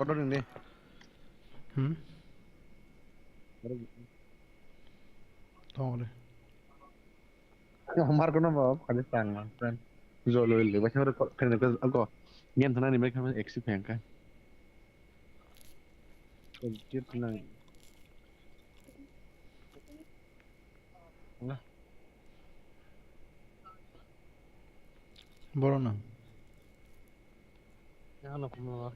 Có đừng đi. Thôi đi. हमारे को ना खाली सांग ना फ्रेंड जो लो ले बच्चे को करने को अगो गेम थाना नहीं मेरे ख्याल में एक्सी फेंक है तो जितना ना বলো না क्या ना kuma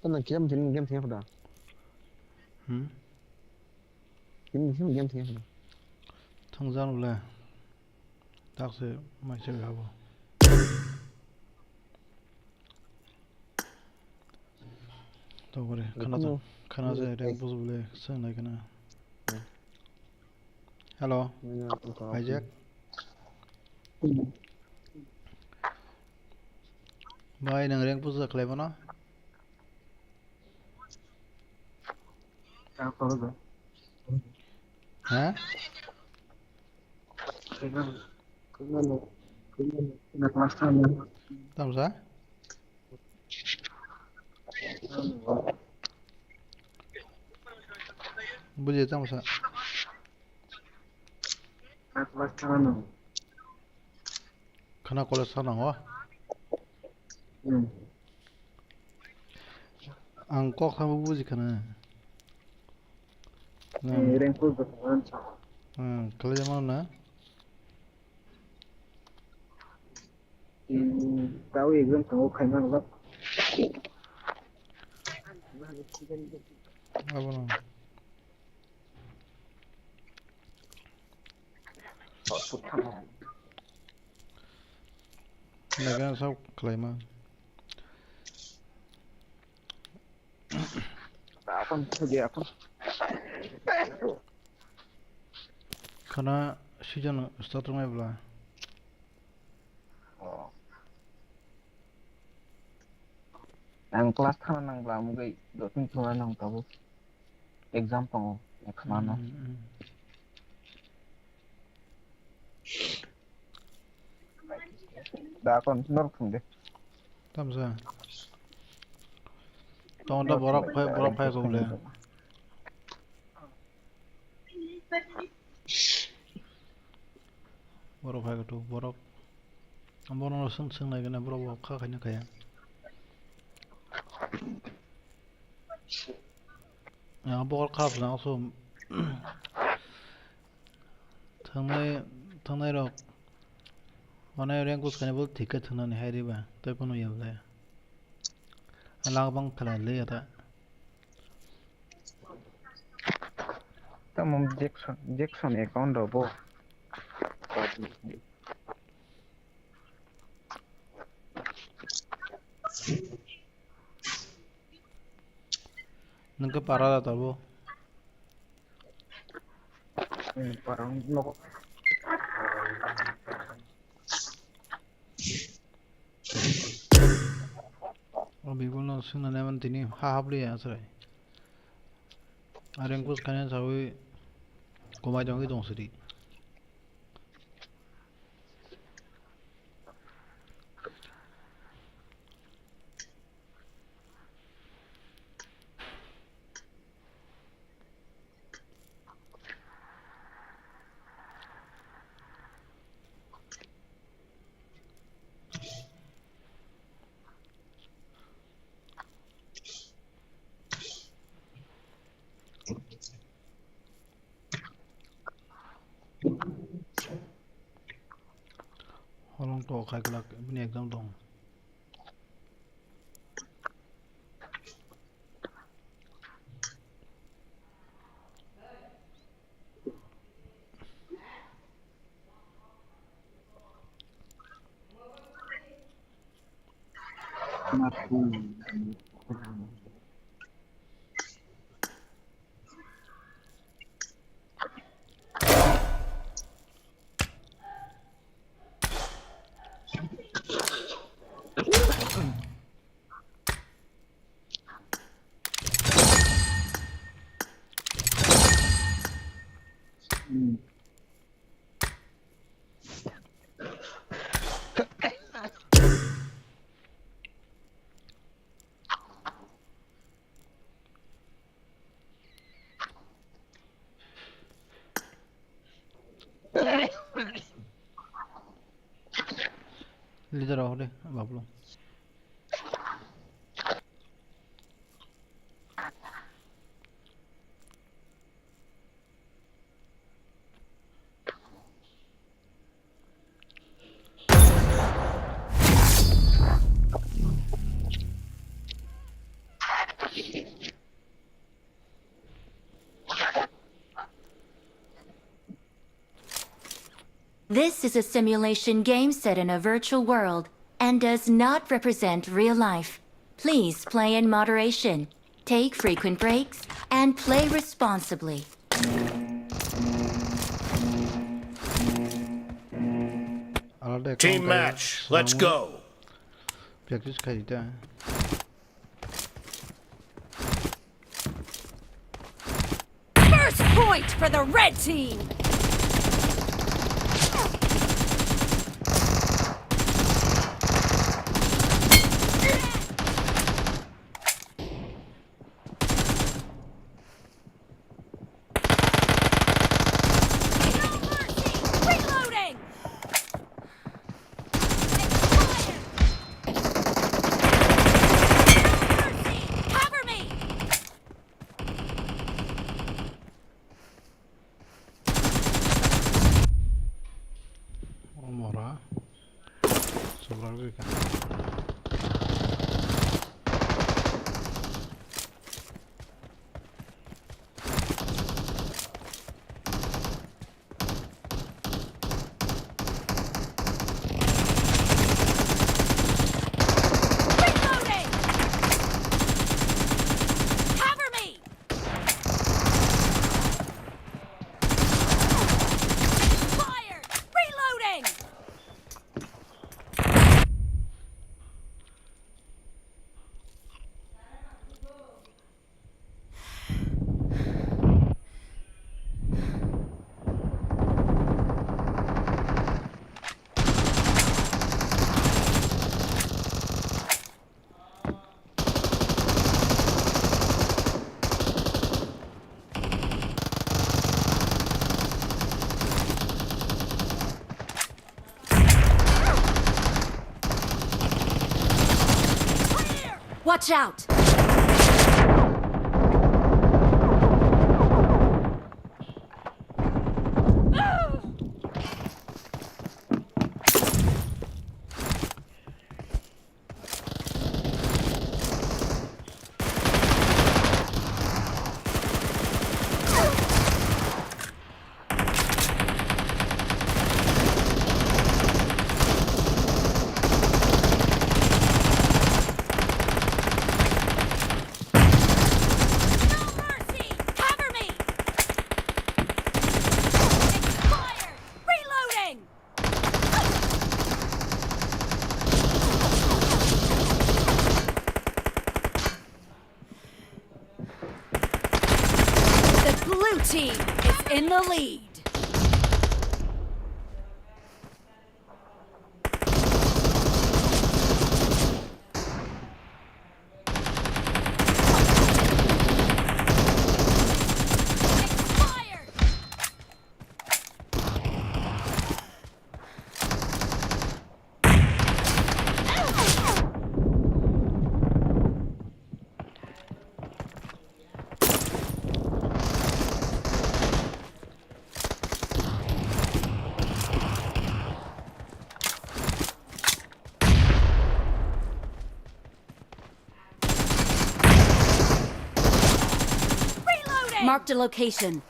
तो ना गेम थी खुदा गेम थी खुदा थांजानोब्ला दासो मानसि हाबो Добре, канада ренг бузуле сынай гына. Hello, Isaac. Bhai nang reng buzu kleba na? Hả? Tao sao? Bây giờ tao sao? Khana college sao nào? Ang kok sama buzi kana. Kalau zaman na? Tahu exam tahu kena lah. Apa na? Naga sao klima? Apa saja apa? Khana season start mai bla. Ang kelas kan nang bela mungkin dosen cuma nang tahu exam tahu kemana? Dah kon nur kunde. Tam sao? Tao đã borok phai ko bla. Borok phai ko tu borok. Ambo no sung nai gana borok kha khanya kaya. Ya borok kha bla so थांनाय रक माने रेंकुस खाने बोल ठीक है थांनानै हायरिबा तय पनो याबले लाग बां थला ले आता Tamam Jackson account abo. नंका पारा था वो Parang no. अभी बोलना सुनना नहीं मन तिनी हा हाबली है सर रेंकुस खाने सावे कोमाई जाऊंगी दोंसरी Holong to khai kelak ini exam dong Leader आओ रे Bablo This is a simulation game set in a virtual world and does not represent real life. Please play in moderation, take frequent breaks, and play responsibly. Team match, let's go. Practice खरीदा है First point for the red team! Mora sobrar kan Watch out! Team is in the lead. Marked a location.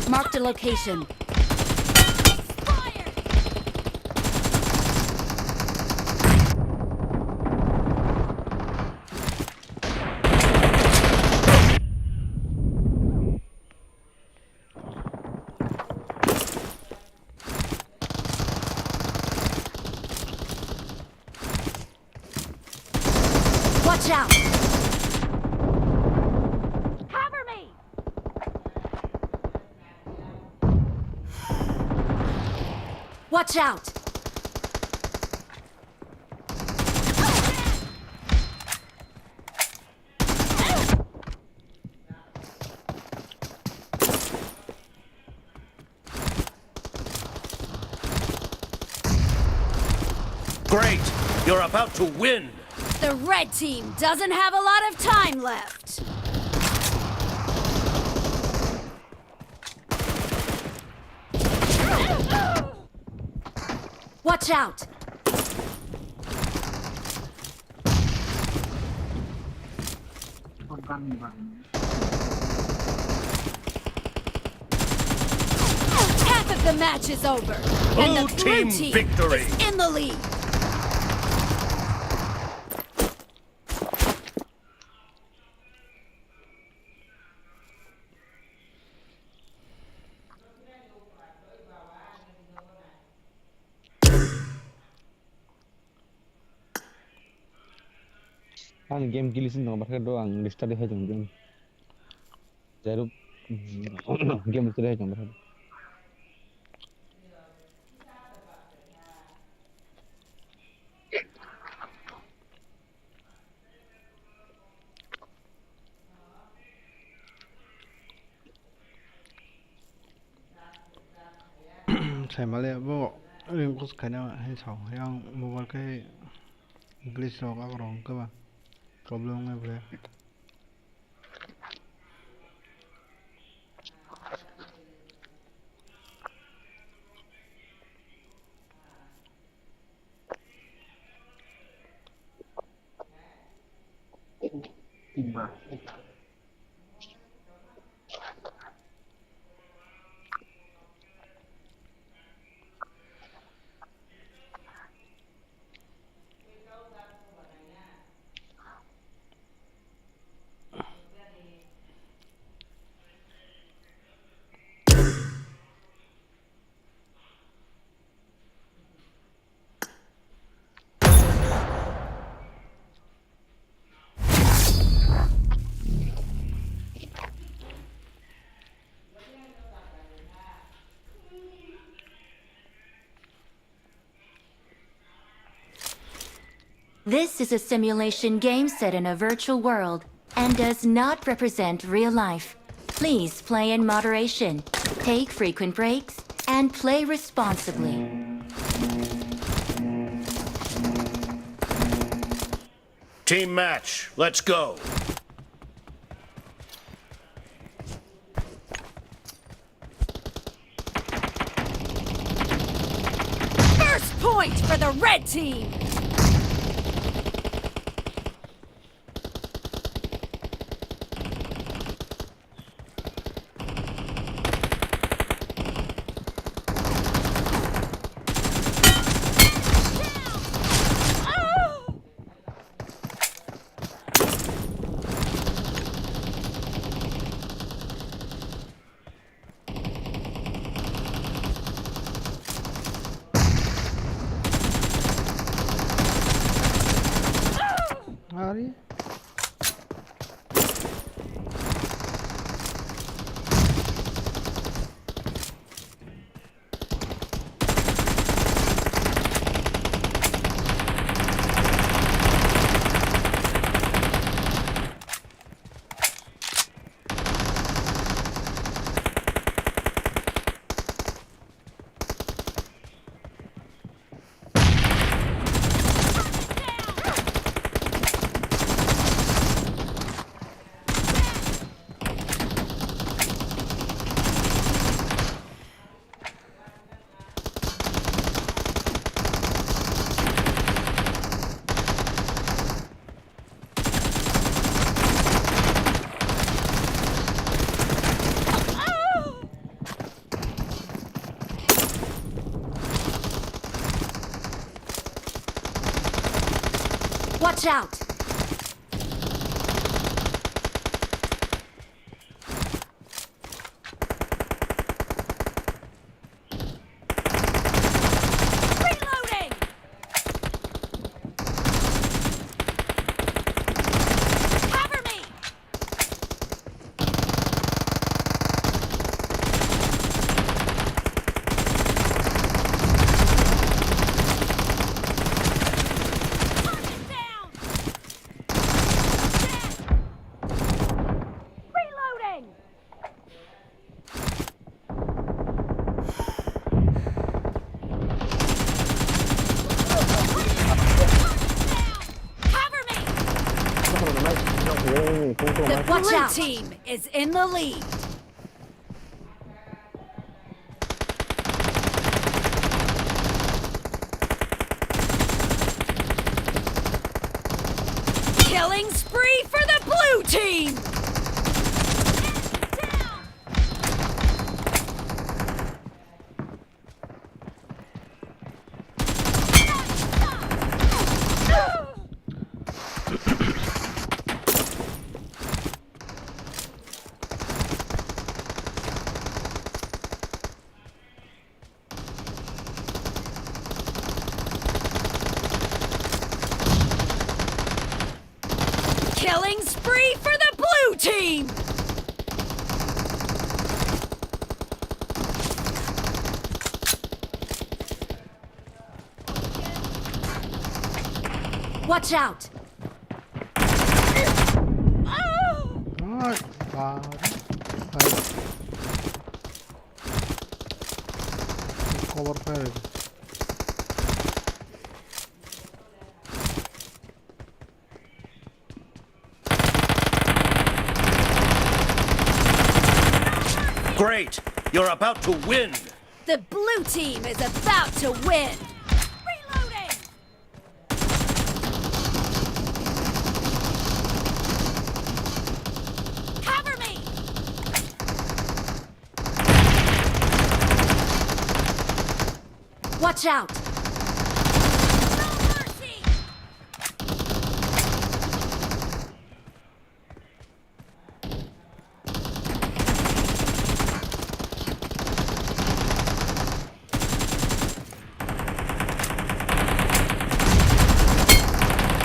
Marked a location. Watch out! Great! You're about to win! The red team doesn't have a lot of time left. Watch out! Half of the match is over. And the blue team team victory. is in the lead. Ang game gilisin no bakit doang lista deh jeng jeng. Jadi game itu deh jeng bakit. Sai mà lẽ bo riêng có cái nào hay sao yang mobile cái glitch log ác rong cơ mà problem ngay vậy. Timba. This is a simulation game set in a virtual world and does not represent real life. Please play in moderation, take frequent breaks, and play responsibly. Team match, let's go! First point for the red team. Ari. Watch out! Reloading. Cover me. The blue team is in the lead. Killing spree for the blue team! Killing spree for the blue team! Watch out! Ay, cover fire. Great! You're about to win! The blue team is about to win! Reloading! Cover me! Watch out! No mercy!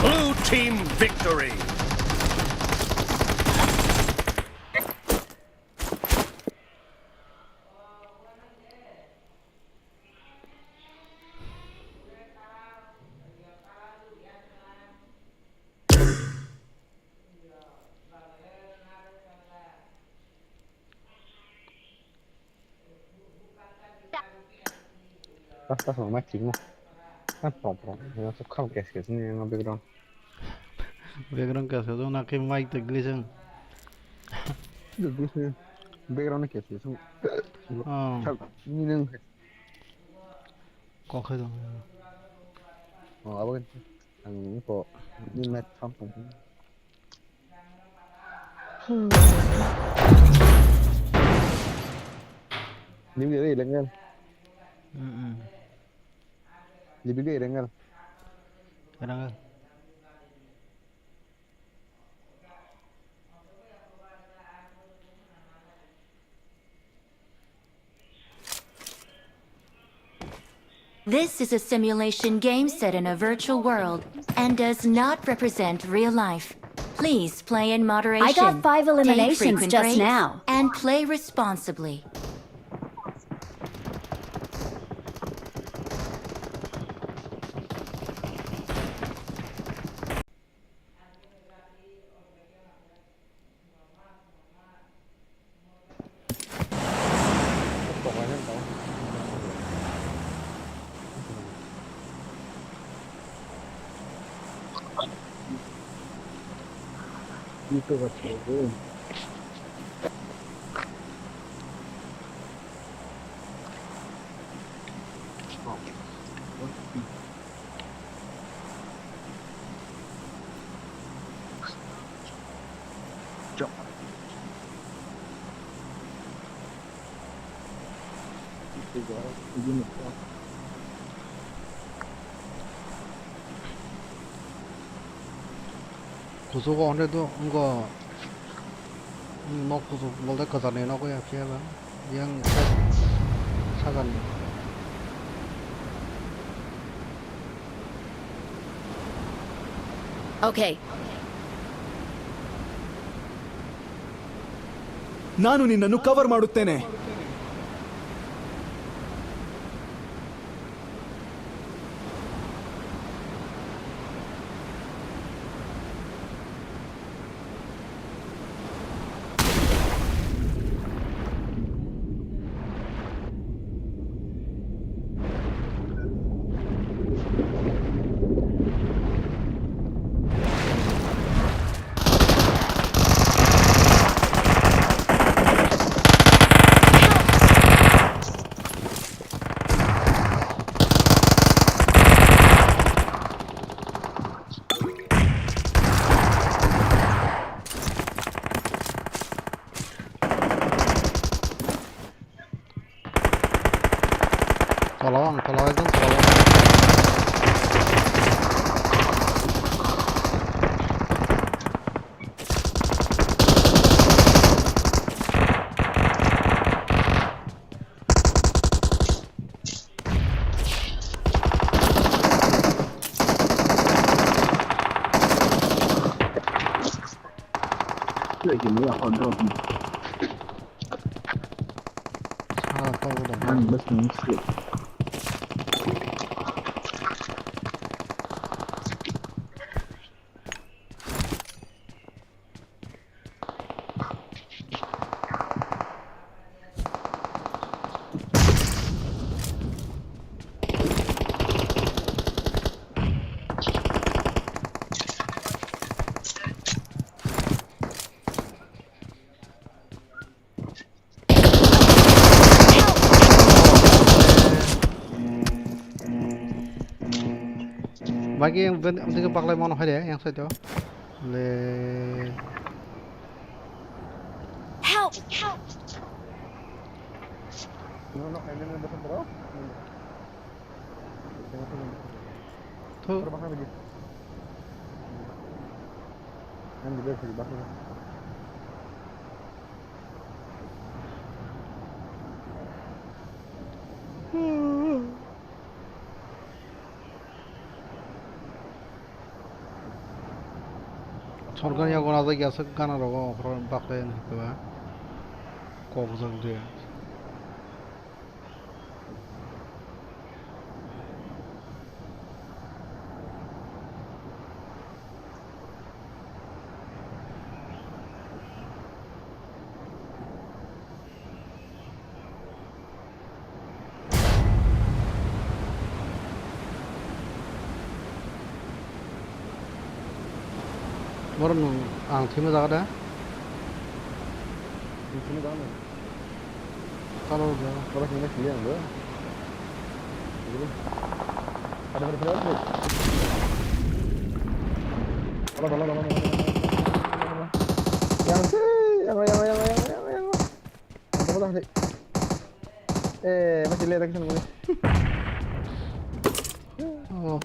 Blue team victory! Basta sono máximo. Pronto. Eu só calmo que esquece, nem no background. Background कैसे तो ना कि mic तक glisten. Background que esquece. हाँ 니는 có khai đâu. 아버지 거 니네 참통. Libig đây dengan libig đây dengan Kadang kan. This is a simulation game set in a virtual world and does not represent real life. Please play in moderation. I got 5 take eliminations frequent just breaks, now. and play responsibly. Itu betul. 고소가 오늘도 이거 너 고소 몰래 거다 내놓고야 피해봐. 그냥 사간. Okay. ನಾನು ನಿನ್ನನ್ನು cover ಮಾಡುತ್ತೇನೆ. tolong ekdom tolong. Lagi ni aku drop ni. Salah kau udah. Bus ni. Bagi yang penting pakai mono aja yang saya tahu. Help! Tuh. 설간이 하고 나서 계속 가나라고 그런 바꿔야 그거 거기서 그래. 뭐는 팀에 나가래? Sini kamu. 따라오자. Kalau sini sini yang gue. Jadi ada berapa sih? Tolong. Yang sih, yang. Tolong sih. Masih lihat lagi sana. Oh.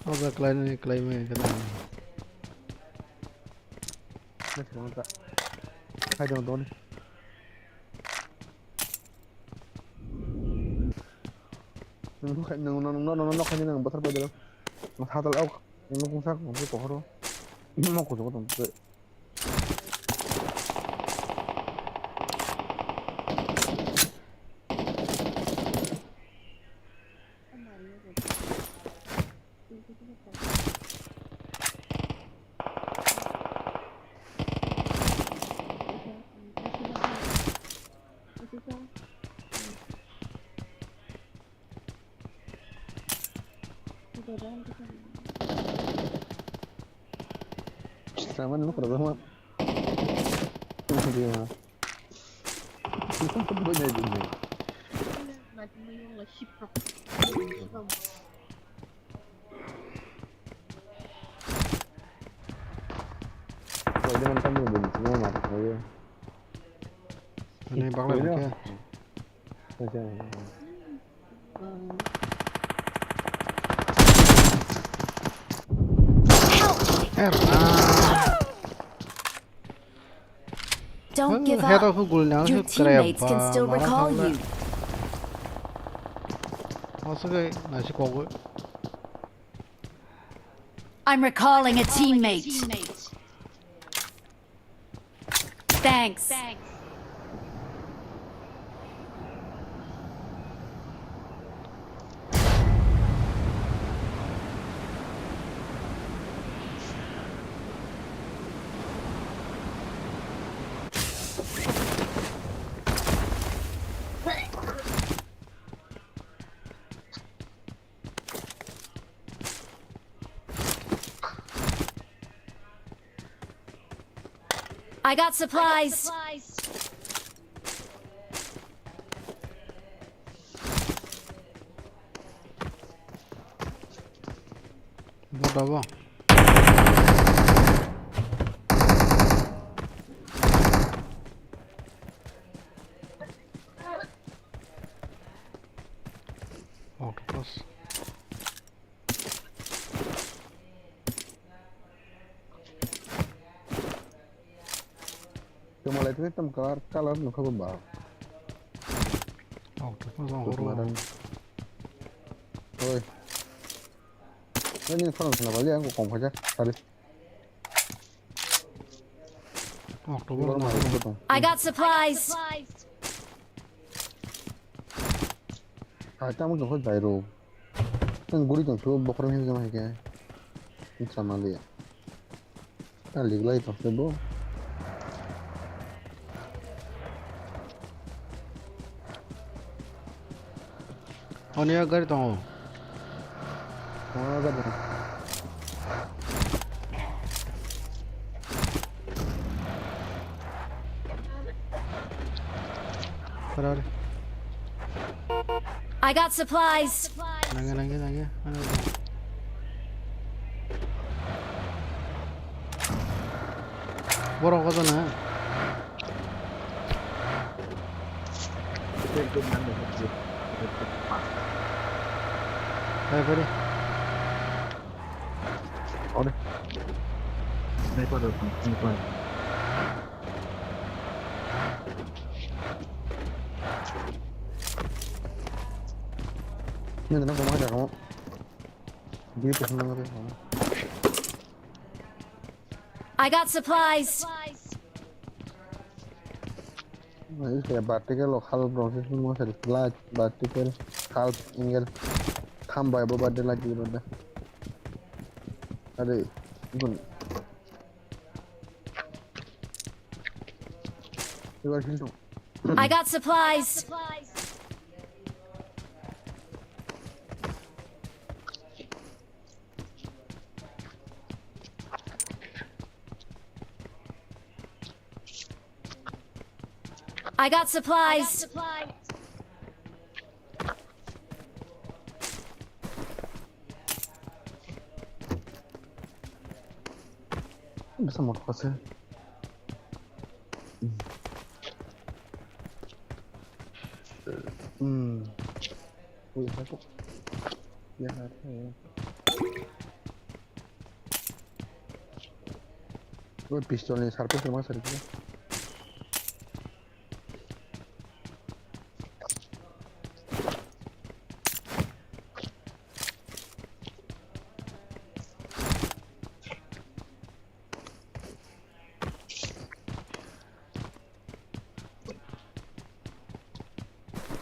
Ada klaimnya kena. Masih nggak. Hai teman-teman. Nung kanya nang batar pa dalo. Mas hatal ako. Nung kung sak mo ko horo. Mo ko to. Sama lu problema. Dia. Itu sebetulnya juga. Kalau dengan kamu belum semua mati saya. Ini bakal pakai. Saja. Don't give Head up. of gulnya Your teammates can still recall you. 어떻게 나시 거고? I'm recalling a teammate. Thanks. I got supplies. 뭐라고? Kemalai itu hitam color nuka bebal. Auto pas on Kemarin. horo. Oi. Ini kalau kenapa dia aku kompos aja tadi. Auto Baru pas masuk betul. I got supplies. Kita mungkin kau bayar. Kan guri jam subuh bakar ni sama kayak. Ini sama dia. Kali lagi tu sebo. On ya gari to. Mana ada? Parar. I got supplies. Nangya. Ano to? Boro ko to na. Ay, pwede. Ada. Ini tenang kamu aja kamu. Dia pesan apa kamu? I got supplies. Nah, ini kayak vertical lokal proses semua dari flash, vertical, half, angle, tambah apa lagi udah. Ada, pun. Iwan sini. I got supplies. I got supplies. Bisa mau kasih. Wih, aku. Ya, ada ya. Gue pistolnya sarpes rumah sedikit.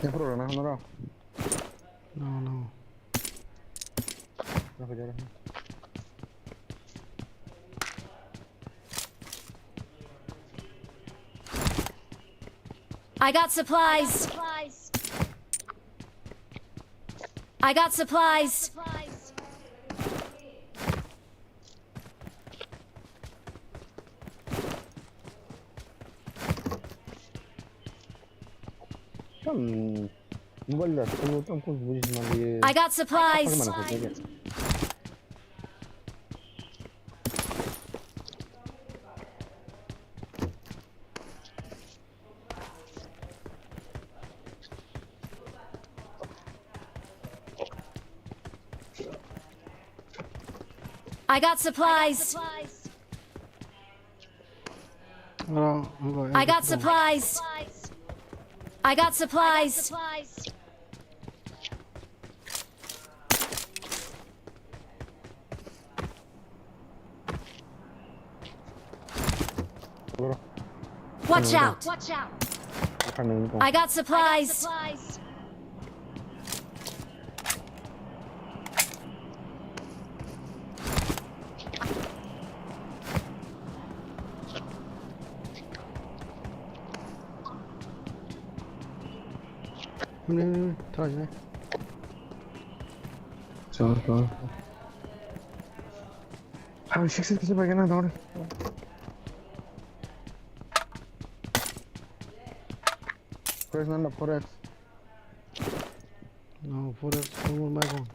Ya, bro, nah, no. No. Nah, kejar. I got supplies. I got supplies. Kan, mobile dah, kalau tu pun boleh cuma dia. I got supplies. Mana kau tanya? I got supplies. I got supplies. I got supplies. Watch out. Bukan yang kau. I got supplies. Ini terus ni. Contoh. Harus sih kita bagian apa orang? Press nanda forex. No, forex semua baik.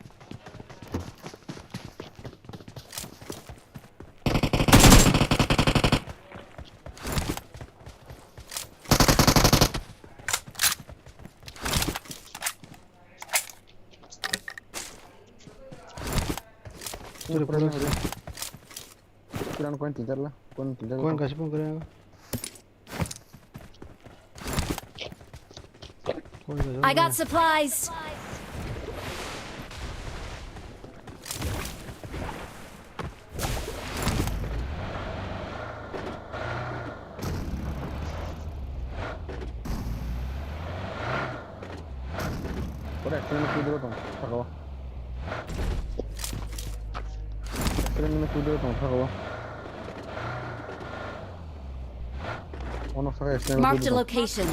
Sudah pernah ada. Kira koin tinggal lah, koin tinggal. Koin kasih pun kena. I got supplies. Por accidente me cuidó, se acabó. Accidente me cuidó, se acabó. Uno sabe accidente me Marked a cuidó. location.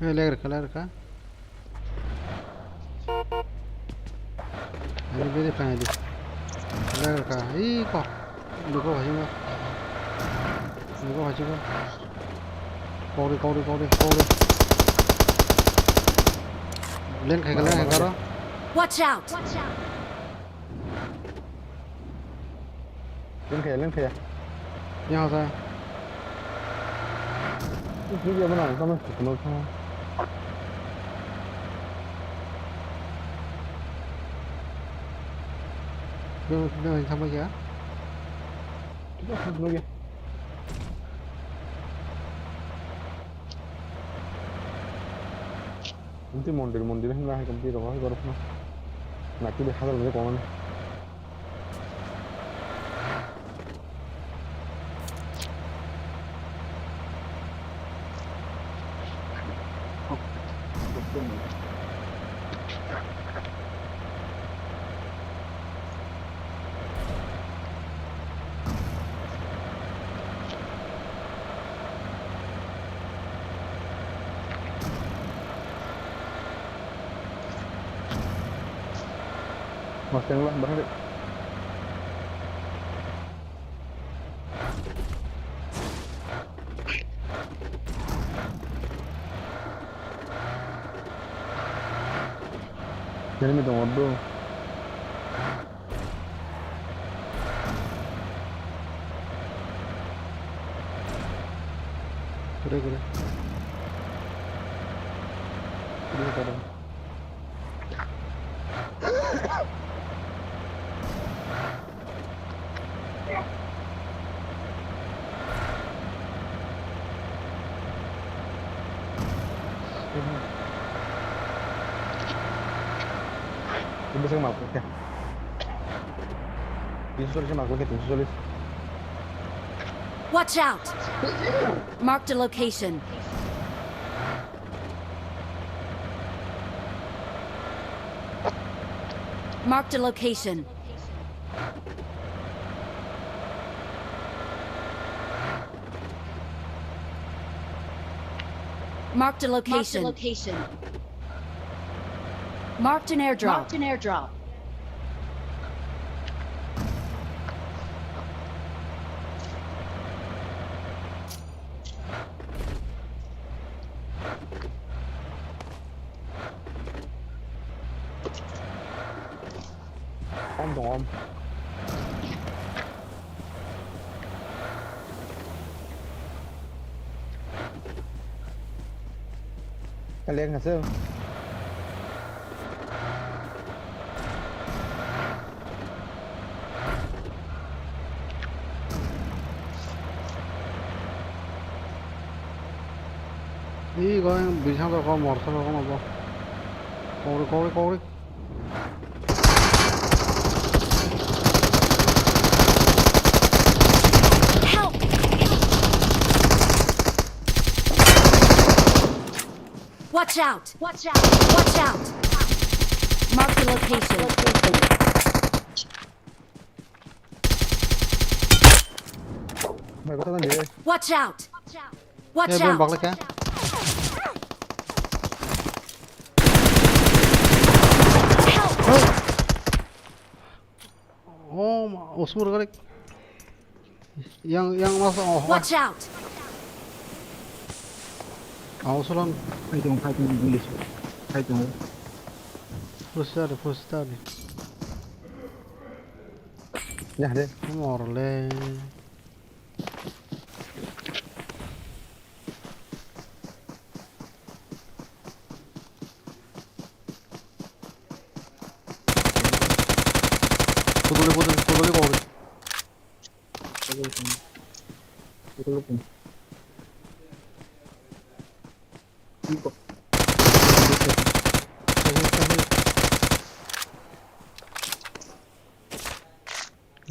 Lega acá. Ahí ve de pan. Lega acá. Ahí co. Luego haciendo. Corre. Lên khai đó. Watch out. Lên kìa. Nhau ra. Cái gì mà nó không có nó không. Đưa hình xong bây giờ. Nó kìa. انت المونديل هنا راح كمبيوتر راح يعرفنا مع كده حصل من كمان Mas yang lah berhenti. Jadi minta ngobrol. Kure. Ini kadang. Ini bisa maaf ya. Disusul maaf ya, disusul. Watch out. Marked a location. Marked a location. Marked a location. Marked an airdrop. Om. Kalian ngasih. 이거 미상도 거 머서가 거 뭐. 꼬리. Help! Watch out! Mark the location. Mày có thằng gì đây? Watch out! Watch bên bọc out! lại kìa. Help! Osmur garek. yang masuk oh Watch out! Ausulan Fighting English. Fighting. full start Ya deh. morle Kuduli kau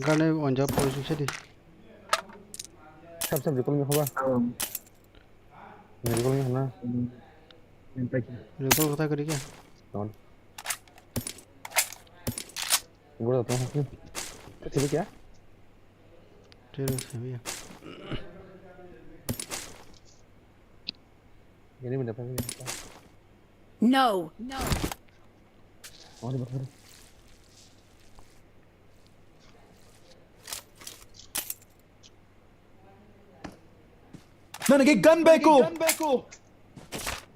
Gane onja position sedi Sab di kolnya apa? Di kolnya mana? recall kata kari kya Non. Gue udah tahu sih. Sibuk ya? Terus ya Ini benda apa? No! Oh, di bawah. ನನಗೆ gun ಬೇಕು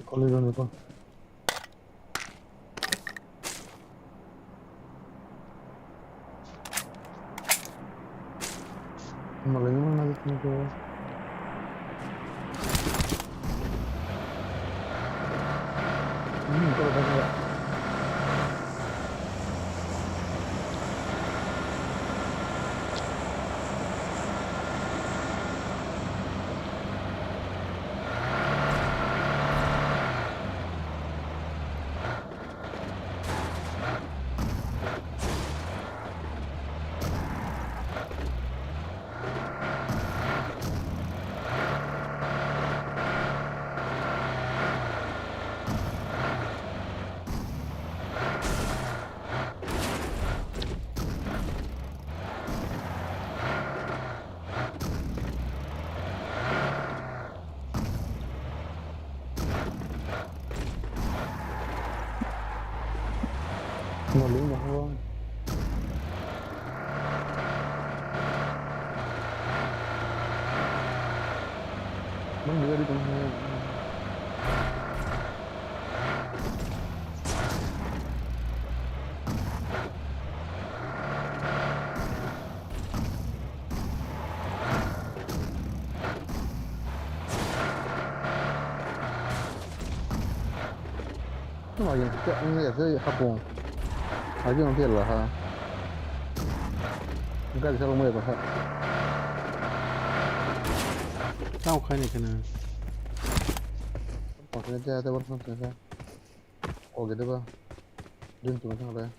Kalau itu kok. Malah ini mana lagi nih tuh? Kalau ada Maling bahwa Bang juga di tengahnya. Oh, yang ya saya Jepang. Aja nanti lah ha. Enggak bisa lomba ya Pak. Tahu kan ni kena Maksudnya aja ada orang saya. Oh gitu Pak. Dun cuma apa ya?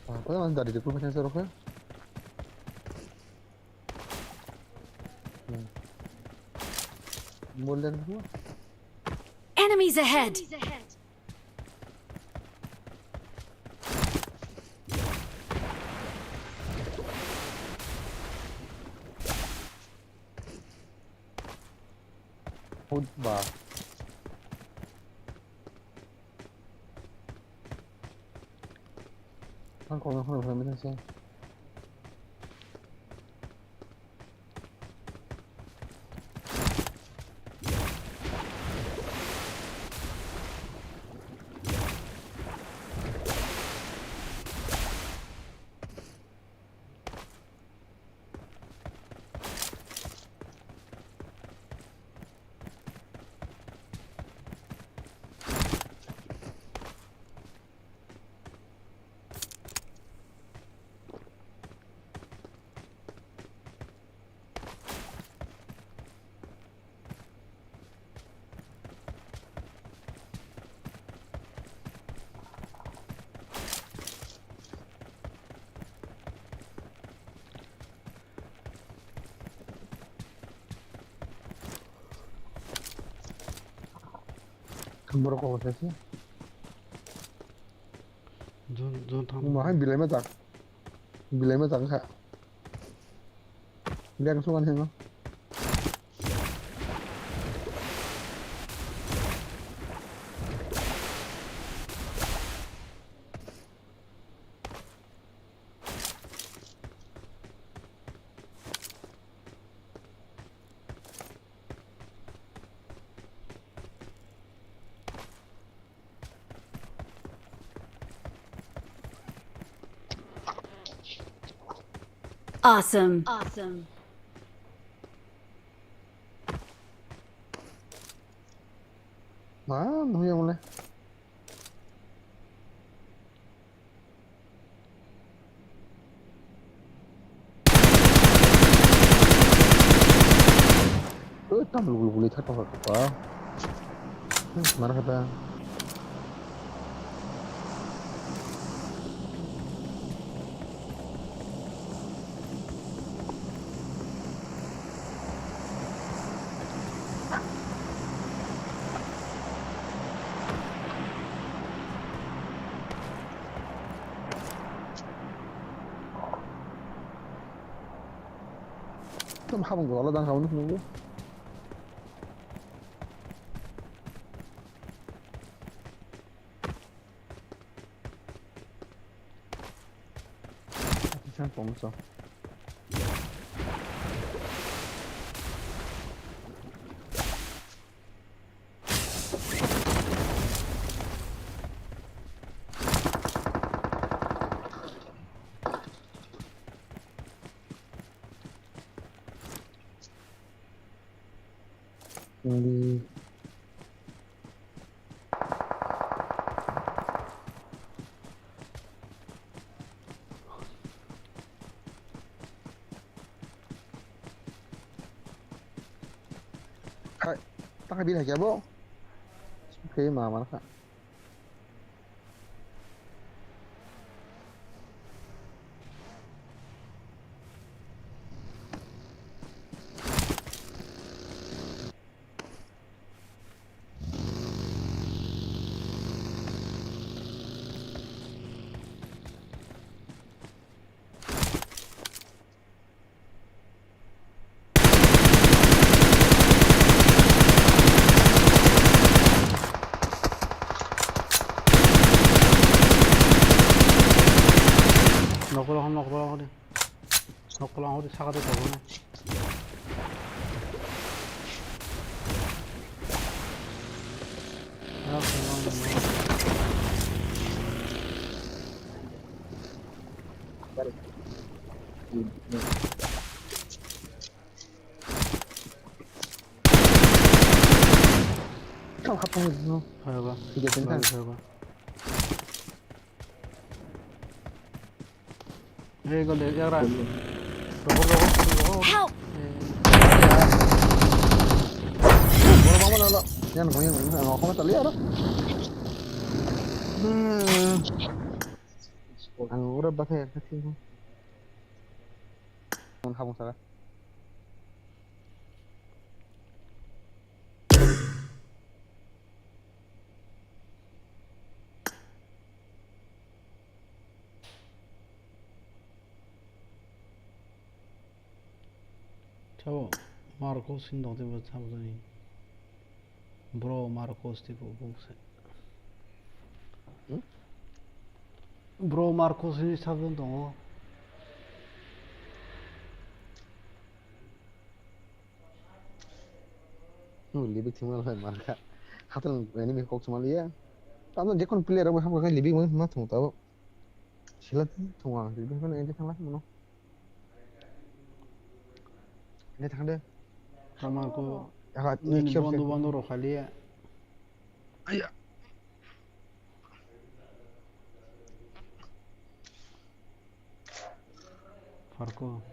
Apa yang tadi di rumahnya Sarofnya? Boleh semua. Enemies ahead! Khutbah. Kan kalau nggak bisa sih. Berapa prosesnya? Zon tham Makanya bilangnya tak kak. Dia kesukaan sih no. Awesome. Awesome. 너무 영원해. 땀 울고울고 찰것 같다. 말하다. 좀 habang gue kalau dan kamu nunggu. Sen pomsa. Hindi. Kak, pakai bilah ya, Bo. Oke, mana Kak? 너꾸랑 우리 사과도 더 보네. 야, 건강. 봐봐. 이게 괜찮아. 봐봐. 이거 내 야라. Help! Vamos lá. Ya no vamos a liar. Ang urab ba kaya kasi mo? Ang habang saka. 저 마르코스 인도대 뭐 잡으더니 브로 마르코스 tipo você 브로 마르코스 잡던도 libig semua lah marka hatal ini mi kok Somalia tahu je kon player apa hamka libig mah tahu tahu silat tahu libig kan ini salah mana ini tak ada sama aku ini bandu rohalia ayah Farko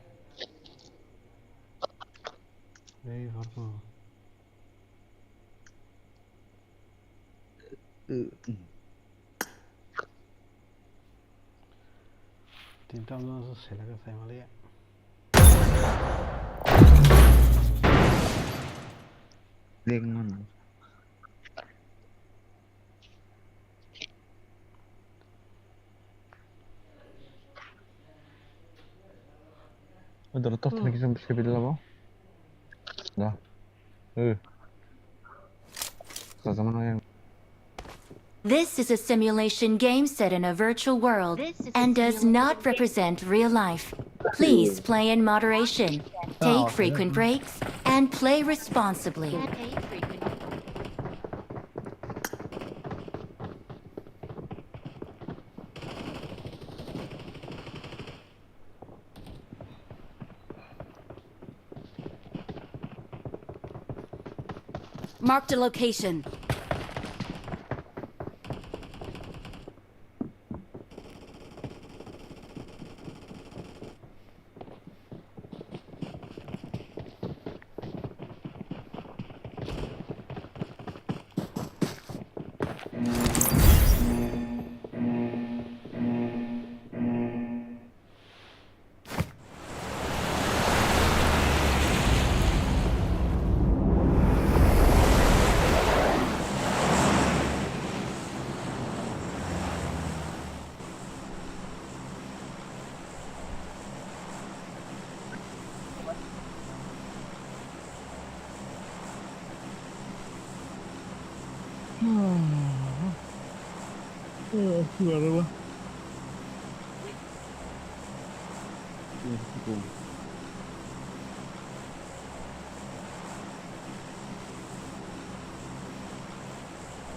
Farko tentamos hacer la casa de María. Dengan udah letak lagi sampai sebelah apa? Dah. Sama yang This is a simulation game set in a virtual world and does not represent real life. Please play in moderation, take frequent breaks, and play responsibly. Marked a location.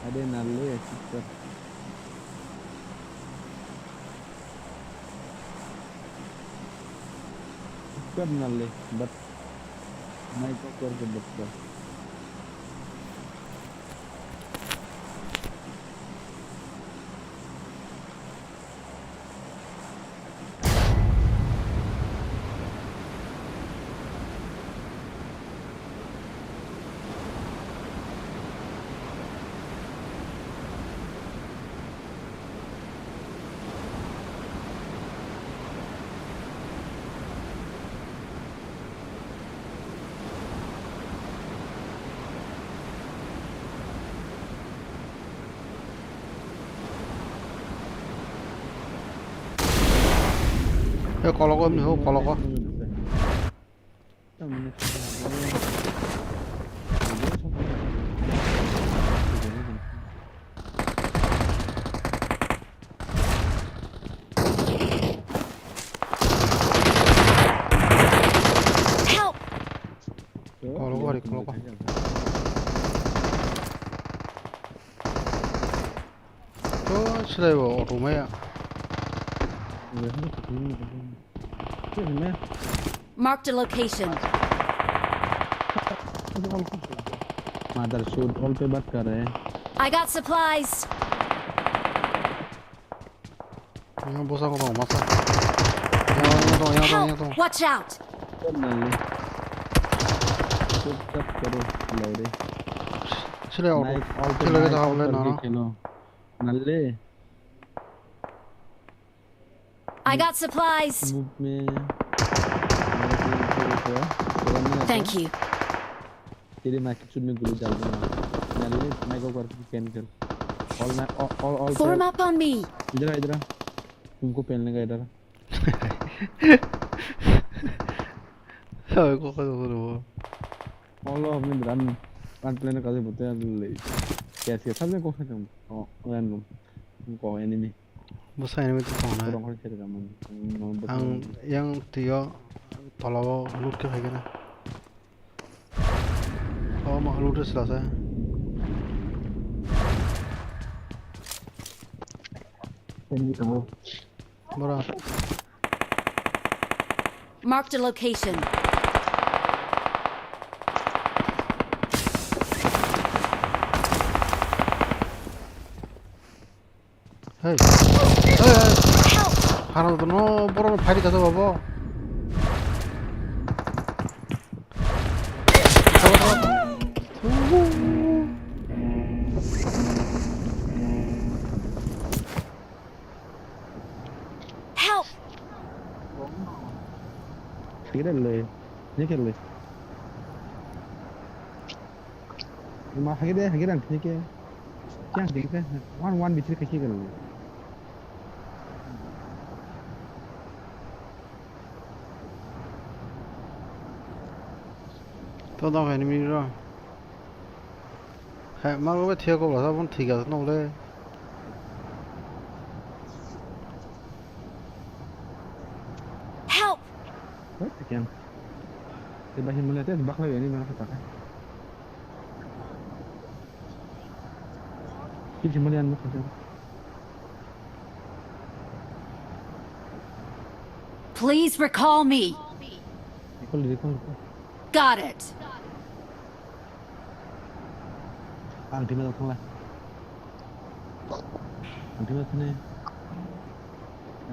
Ada nalle ya sister. Sister nalle, but my cocker ke betul. 야, 걸어가, 뭐, 걸어가. Help! 걸어가, 걸어가. 저, 실례요, 오토마야. Marked a location. Mother shoot all पे बात कर रहे हैं. I got supplies. 이거 뭐 사고 봐, 맞아. 야, Help! Watch out! सब नल्ले. सब करो लौड़े. 실례, 오토. Nice, all पे 실례, nice 다 올래, करके 나나. खेलो. नल्ले. I got supplies. Move में. Thank you. तेरे मैकेचुड में गोली डाल दूंगा. नल्ले मैं को करके कैन कर. All Form up on me. इधर तुमको पहनने का इधर. 야, 이거 가지고 그러고. All of them run plan का से बोलते हैं कैसे सब में को खत्म. random. को enemy. 뭐 사이면 또 나오네. 그런 걸 제대로 하면. 양 뛰어 달라고 루트 해게네. 막 루트 쓰라서. 뭐라? Marked a location. 헤이. 하나 더 넣어. 뭐라는 발이 닫아 봐봐. Help! 하기래 얘기할래. मा 하기래 하기란 되게 그냥 되게 one 비틀 같이 그러네. 또 나와 에니미라. 해 말고 튀어고 와서 본 튀겨서 놀래. Help! Sekian. Tiba sih melihatnya di bakal ini mana kata. Ini cuma lihat mus aja. Please recall me. Recall. Got it. Ang team nó không là ang team nó thế này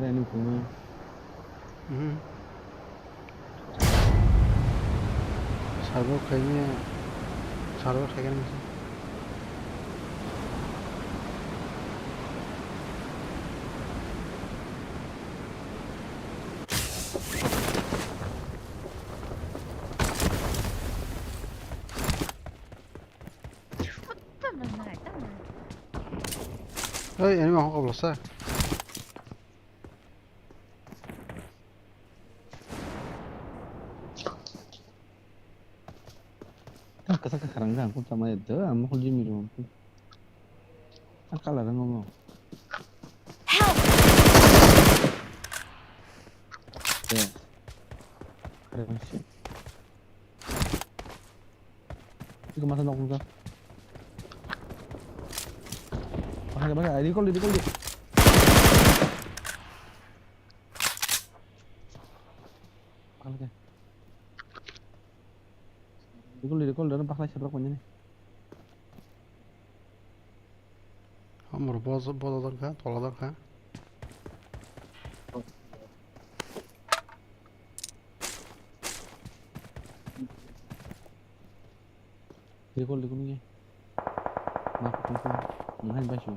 đây là cũng 사고 그냥 사고 가게는 어이 애니만 호가 불렀어 cái khả năng rằng cũng tầm này tớ mà không gì mình rồi chắc là đang ngomong Help! yeah ada masih itu masa nong juga pakai di call di di call dan pakai siapa punya nih 아무로 보다던가 돌아던가 di call nih maaf aku ngapain baju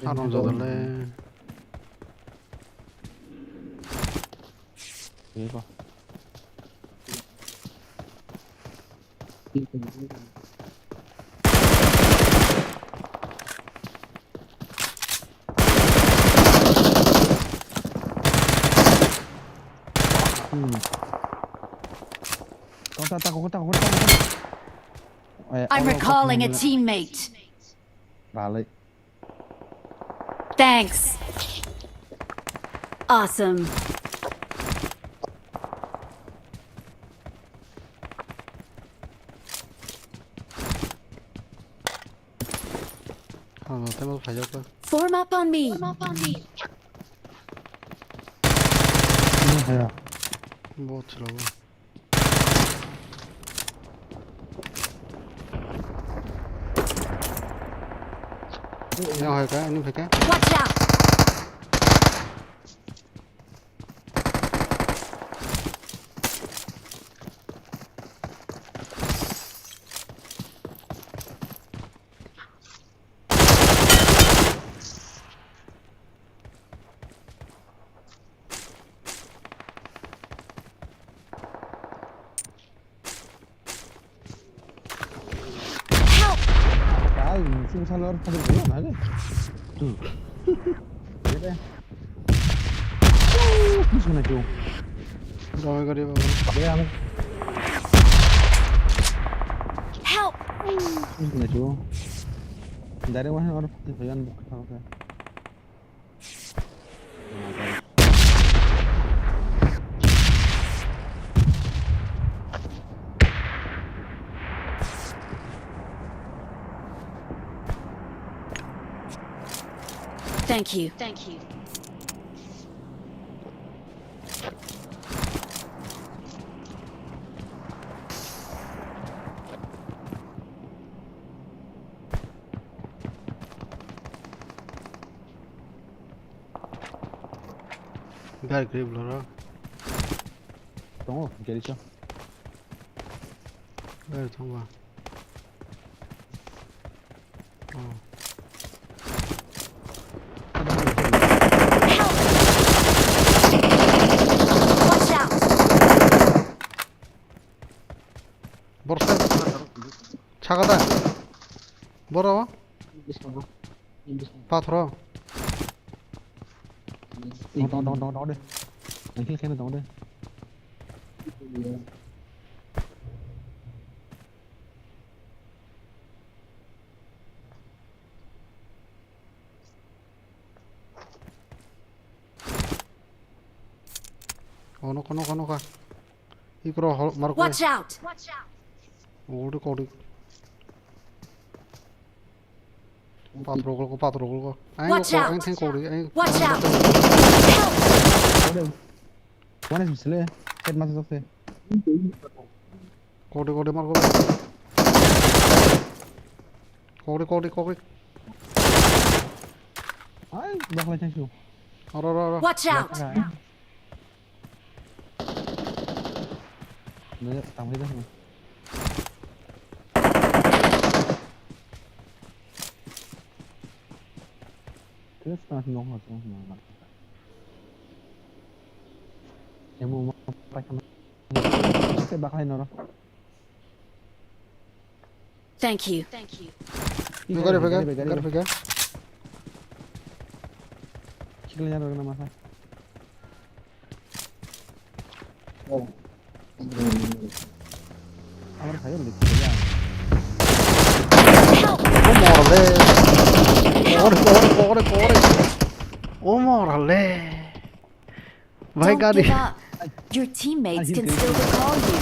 사람 저들래 이거 I'm recalling a teammate. Balik. Thanks. Awesome. 너 때문에 가져올까? Form up on me. 뭐야? 뭐 어쩌라고 그냥 할까? 아니면 할까? Watch out! Cái xin sao nó không được nữa mà cái. Đấy đây. Cái này chuông. rồi đi vào Đấy không? Help! Cái này chuông. Dari mana orang pilihan bukan apa? Thank you. 갈 그래 불러라 Tunggu, jadi siapa? 갈 통과 Watch out! 뭐라 차가다 뭐라고? 봐 돌아 Đó đây. Anh kia xem nó đây. 너가 이거로 말고 Watch out! 우리 빠들어 걸고 Watch out! 탱고 우리 Watch out! Help! ada. One is misle. Head masuk se. Kode mar kode. Ay, bakal cangsu. Ora. Watch out! Bener, tamu itu semua. Terus masih nongol semua. Yang mau pakai saya bakalin orang. Thank you. Pegar. Cikilnya orang nama saya. Amar saya udah cikilnya. Morale. Vai Don't Gadi. give up. Your teammates can still recall you.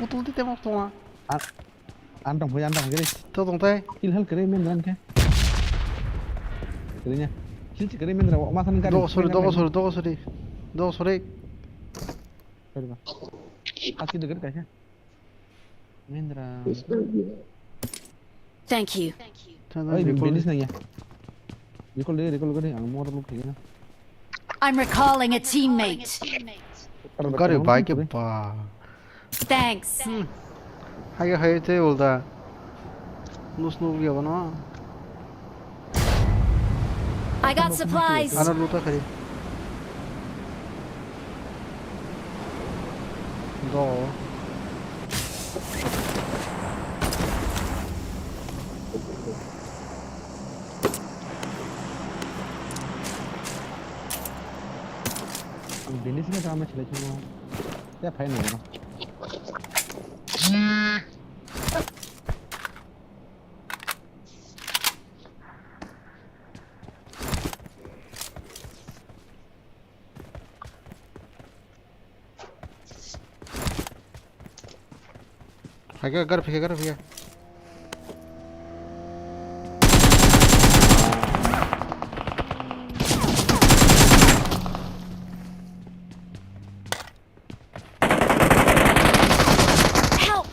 Putul di tembak tuh. Antong kiri. Tuh teh. Hilhal kiri mendran ke. Kirinya. Hilci kiri mendran. Makan kari. Dogo sore. Hati dekat kayaknya. Mendran. Thank you. Oh, ini benis nanya. Recall deh. Ang mau lu kayaknya. I'm recalling a teammate. Gari bike ba. Thanks. Hay te olda. Nus ya bana. I got supplies. Ana luta khari. Do. Benisnya sama cuma. Ya apa ini? Gar fikir. Help!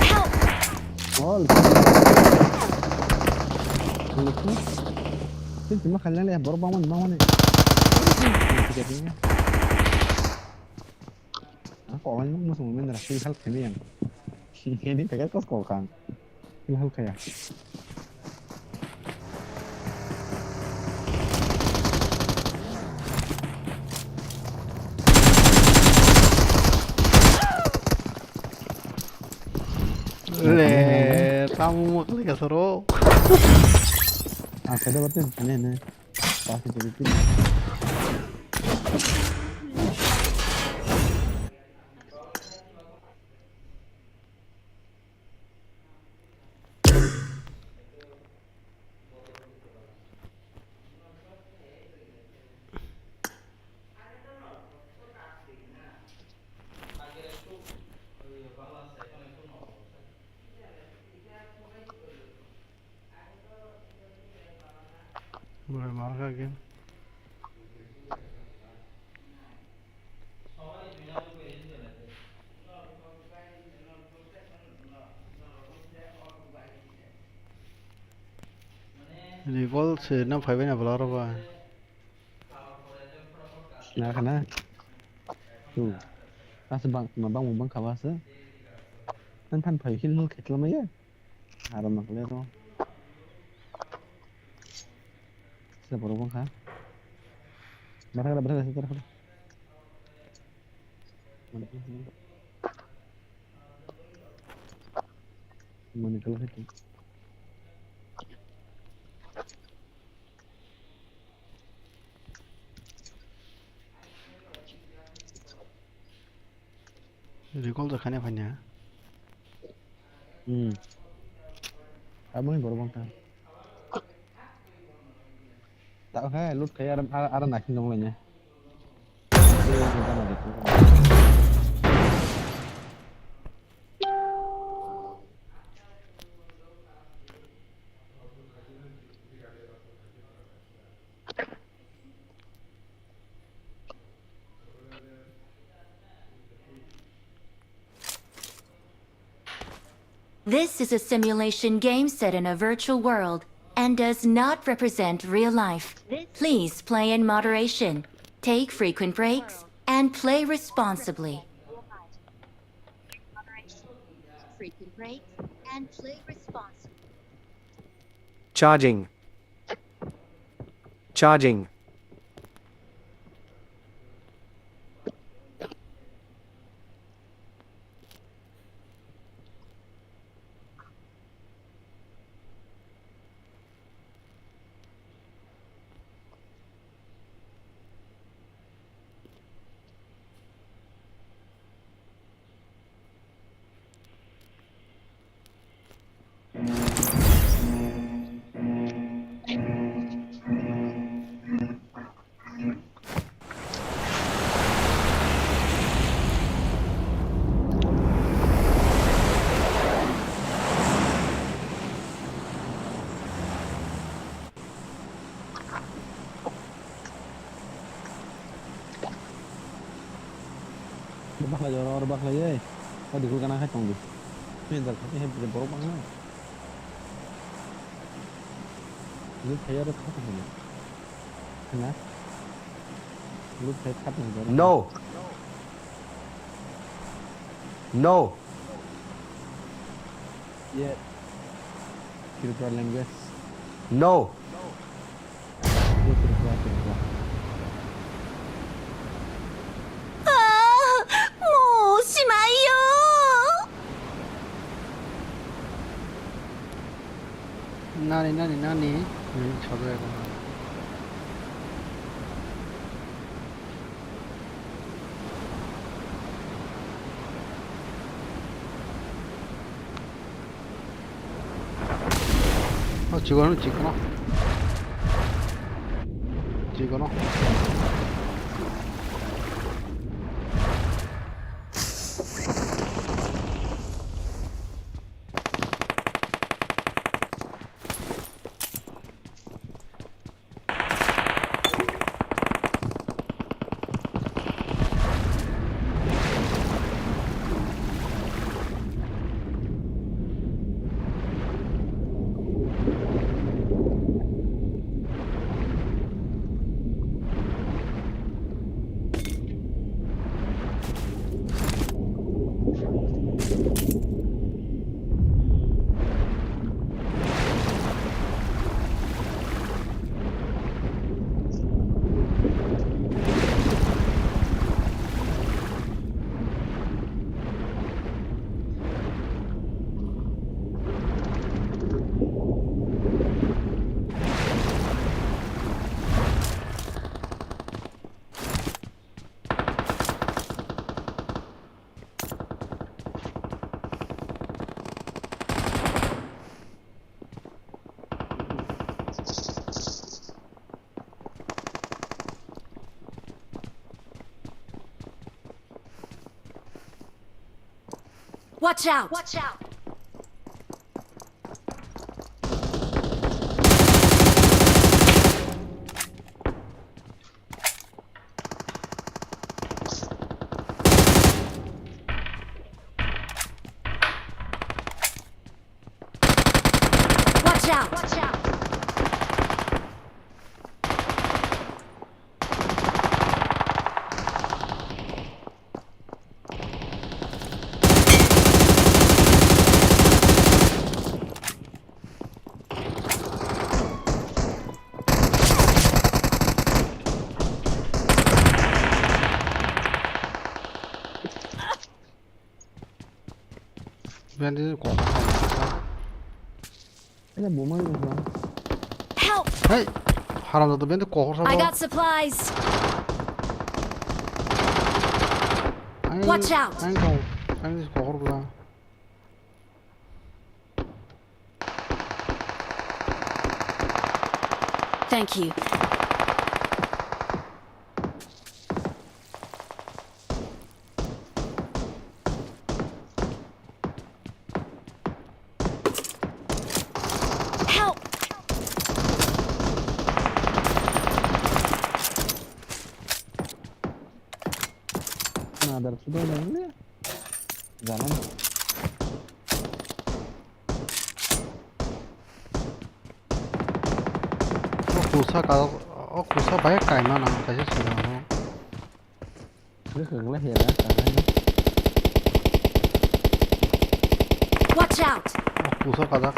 Help! Oh, lucu. Itu cuma kalian lihat baru bangun nih. Jadinya. Aku orang ini musuh main darah hal ini yang. Ini kayak kos kokang. Hal kayak. Tamu kali kasaro. Ada betul ini. Pasti jadi. Boleh marka game. Recall se na 5 na bola ba. Nah, karena tuh pas bang kawas nan pan pai hil ket lama ya haram nak lero sa boro bang ka berapa sekarang mana kalau itu Recall dekhane bhanya. Abang ini baru bang tak hai lut kayak ada nakin dong lainnya. This is a simulation game set in a virtual world and does not represent real life. Please play in moderation, take frequent breaks, and play responsibly. Frequent breaks and play responsibly. Charging. Charging. Rebah lah jorok, rebah lah ye. Oh di kul kana kacang di. Minta tapi heb borok banget. Lu saya ada apa ni? Kenapa? Lu saya kat ni. No. No. Yeah. Kira language. No. Dia kira. 나니 저도 해봐. 지거는 찍거나. Watch out! Watch out! 밴드 공. Ini bom aja bang. Help! 헤이 하람자도 밴드 꼭 I 사봐. got supplies. Watch out. 아니 고르구나. Thank you. Help! Nah dari sudah ini jalan. 구사 가 구사 봐야 까이만 안 가지 쓰라고 Cái hưởng là hiện ra cả hai nó. Watch out! 구사 가자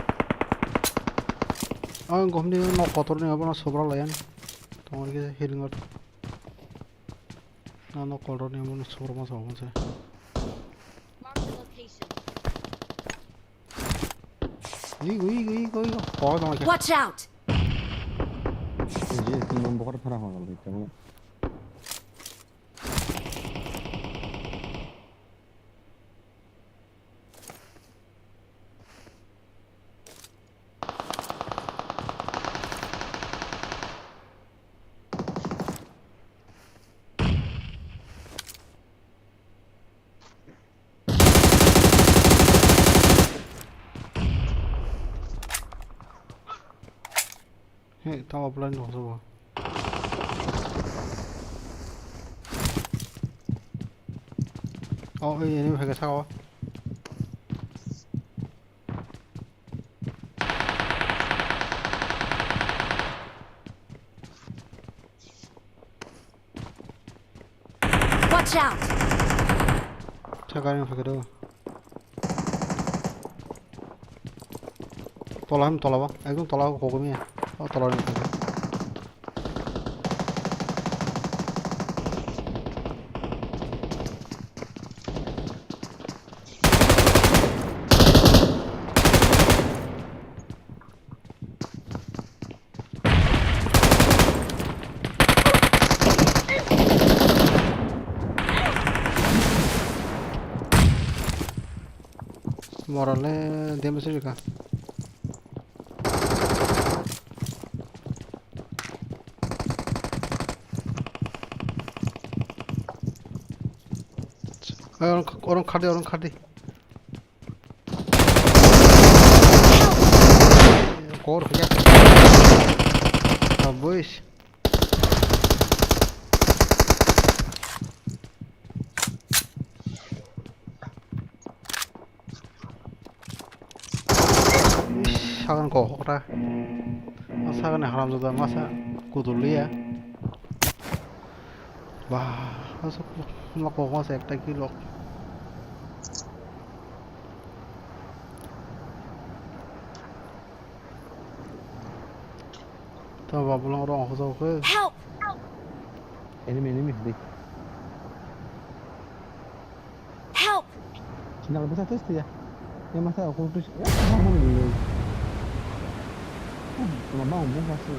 아 곰니 너 거토르니 아버나 소브라 라얀 동아리게 힐링 걸 나너 거토르니 아버나 소브라 마서 오면서 이거 거기 동아 Watch out! 이제 그만 먹으러 팔아가고 있잖아. 해 다 와블라인 넣어서 봐 얘네 회가 차가워 Watch out! 차가는 회가도 돌아하면 돌아봐 애금 돌아가고 고금이야 돌아가는 회가 Morale, déjame subir acá. Orang kadi. Kor, ya. Boys. 사간 거 호라 사간에 하람자다 마사 구둘리야 와 하서 먹고 와서 একটা kilo 다 바블랑 orang 호서 그 Help! Enemy đi. Help! Nào bisa tes ya. Yang masa aku terus ya ngomong dulu. Mà mau muốn ra sự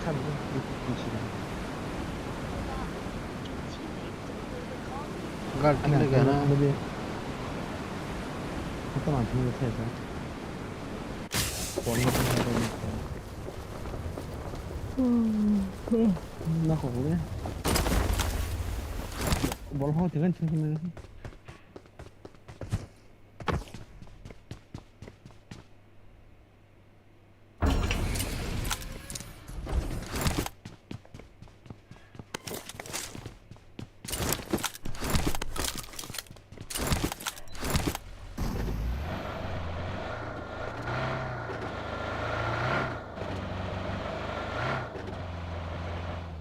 khăn đi chỉ 갈 띵네 가나 근데 잠깐만 좀 해서 원하는 거니까 나 거구나 뭘 하고 되건 챙기면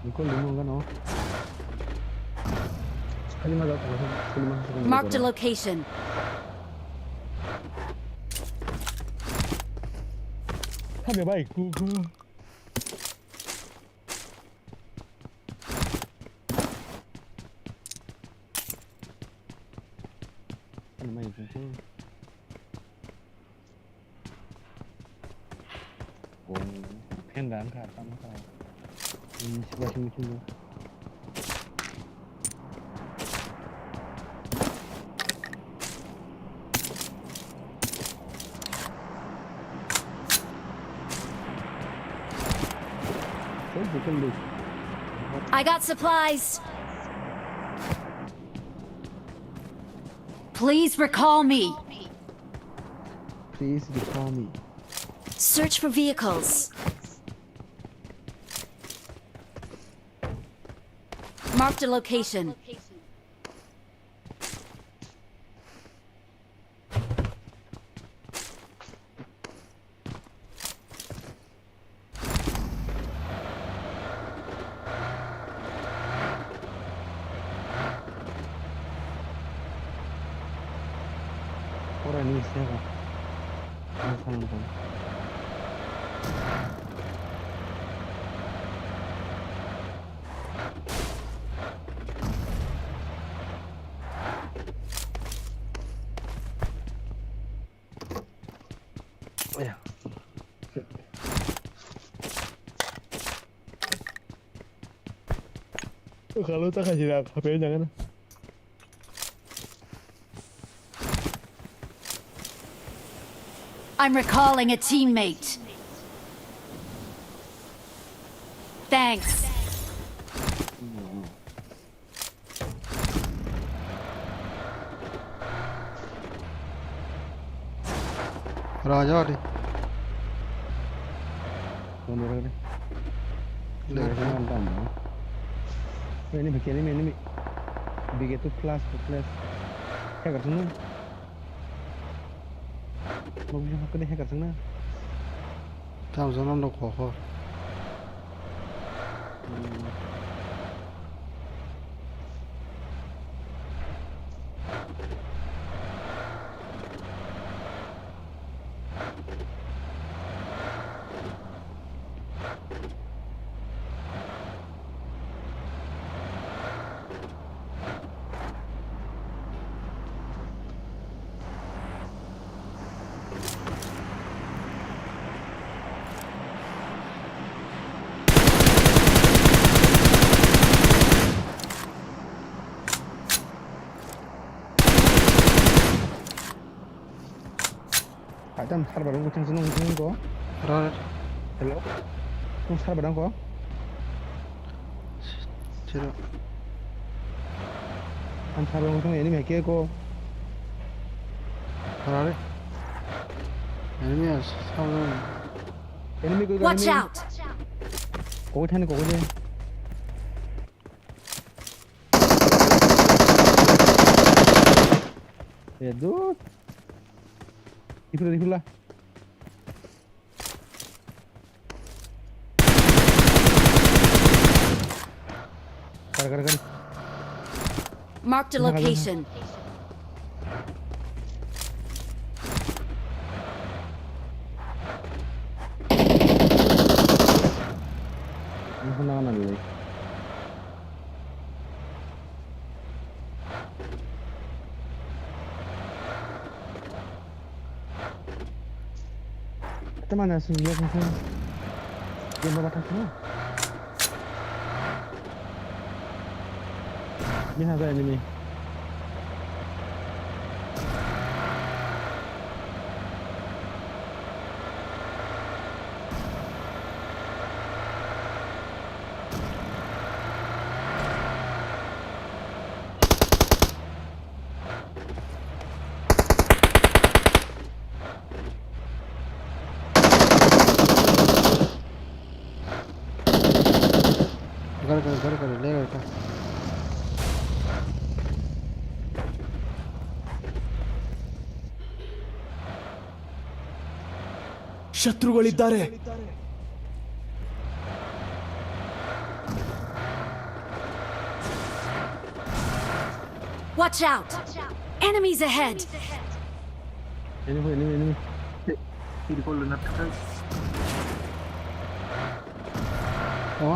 이걸 넣는 거너 Marked a location. 하면 봐 있고 하면 봐 있고 오 펜단 가 땀가 시바 I got supplies. Please recall me. Please recall me. Search for vehicles. Marked a location. Ahora ni siquiera. No saben cómo. Oye. Kalau tak kasih nak HP jangan. I'm recalling a teammate. Thanks. राजा रे Kau berapa ni? ले Ini bikin ini begitu plus. Hack कर सकना लोग यहाँ कभी hack कर सकना tam zaman no kho Adam sar barang kucing seneng ko. ra Hello. Kung sar barang ko. chiro An sar barang kucing ini make ko. ra re enemies सामने Enemy ko Watch out! Ko thani ko je. Ya dude. Dipula. Kar. Marked a location. Ini kena dulu. Mana sih dia kan? Dia mau batas semua. Ini ada enemy. कर ले बेटा ಶತ್ರುಗಳಿದ್ದಾರೆ Watch out! Enemies ahead! Enemy. O